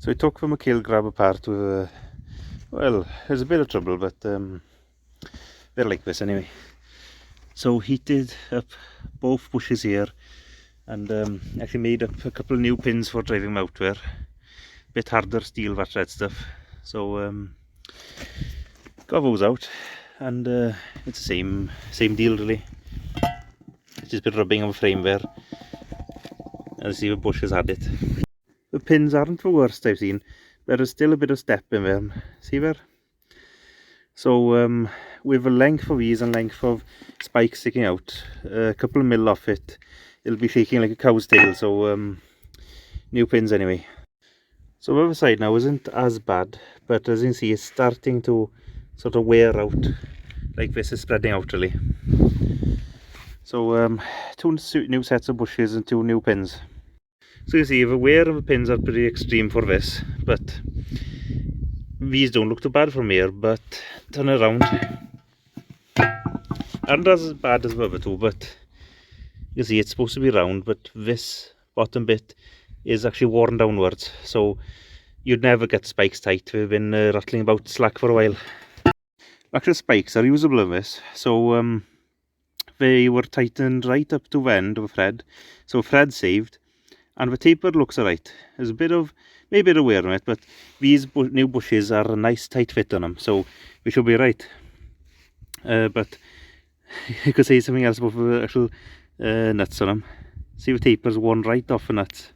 So I took the Mchale grab apart with, well, there's a bit of trouble, but they're like this anyway. So heated up both bushes here, and actually made up a couple of new pins for driving them out there. Bit harder steel, that red stuff. So got those out, and it's the same deal really. Just a bit rubbing on the frame there, and see the bush has had it. The pins aren't the worst I've seen. There is still a bit of step in them. See there? So with the length of these and length of spikes sticking out, a couple of mil off it, it'll be shaking like a cow's tail. So new pins anyway. So the other side now isn't as bad, but as you can see, it's starting to sort of wear out. Like this is spreading out really. So two new sets of bushes and two new pins. So you see the wear of the pins are pretty extreme for this, but these don't look too bad from here, but turn around. Aren't as bad as the other two, but you see it's supposed to be round, but this bottom bit is actually worn downwards, so you'd never get spikes tight. We've been rattling about slack for a while. Actually spikes are usable in this, so they were tightened right up to the end of the thread, so thread saved. And the taper looks alright. There's maybe a bit of wear on it, but these new bushes are a nice tight fit on them, so we should be right. But you could say something else about the actual nuts on them. See the taper's worn right off the nuts.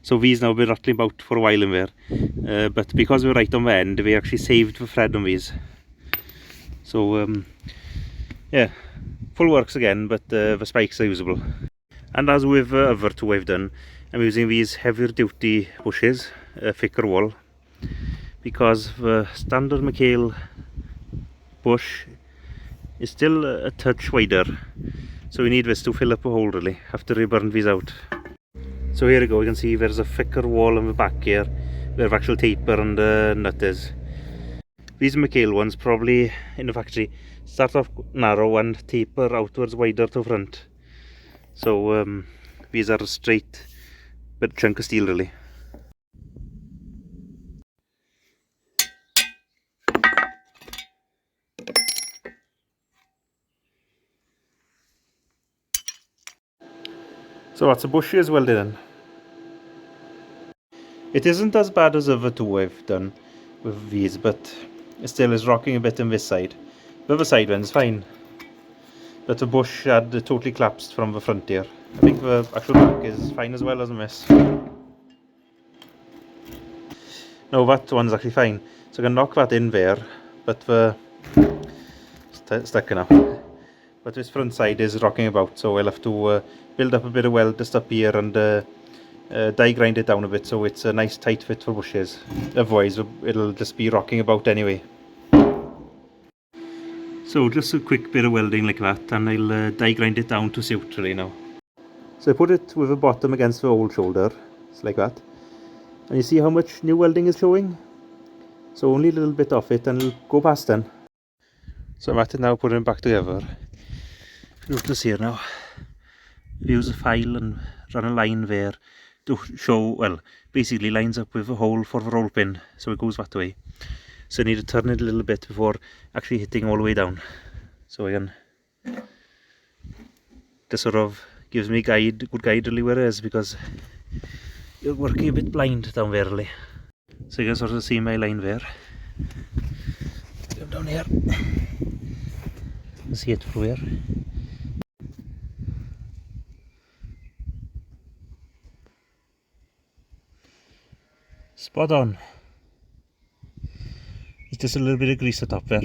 So these now have been rattling about for a while in there, but because we're right on the end, we actually saved the thread on these. So yeah, full works again, but the spikes are usable. And as with the other two I've done, I'm using these heavier duty bushes, thicker wall, because the standard Mchale bush is still a touch wider, so we need this to fill up a hole really, after we burn these out. So here we go, you can see there's a thicker wall on the back here, where the actual taper and the nut is. These Mchale ones probably in the factory start off narrow and taper outwards wider to front. So these are a straight bit chunk of steel really. So that's the bushes welded in. It isn't as bad as the other two I've done with these, but it still is rocking a bit on this side. The other side one's fine, but the bush had totally collapsed from the front here. I think the actual back is fine as well as this. No, that one's actually fine. So I can knock that in there, but the stuck enough. But this front side is rocking about, so I'll have to build up a bit of weld just up here and die grind it down a bit so it's a nice tight fit for bushes. Otherwise it'll just be rocking about anyway. So just a quick bit of welding like that, and I'll die grind it down to suit really now. So I put it with the bottom against the old shoulder, just like that. And you see how much new welding is showing? So only a little bit off it and it'll go past then. So I'm at it now, putting it back together. If you notice here now, we use a file and run a line there to show, well, basically lines up with a hole for the roll pin, so it goes that way. So I need to turn it a little bit before actually hitting all the way down. So again, this sort of gives me good guide really where it is, because you're working a bit blind down there really. So you can sort of see my line there. Come down here. You see it through here. Spot on. It's just a little bit of grease at the top there.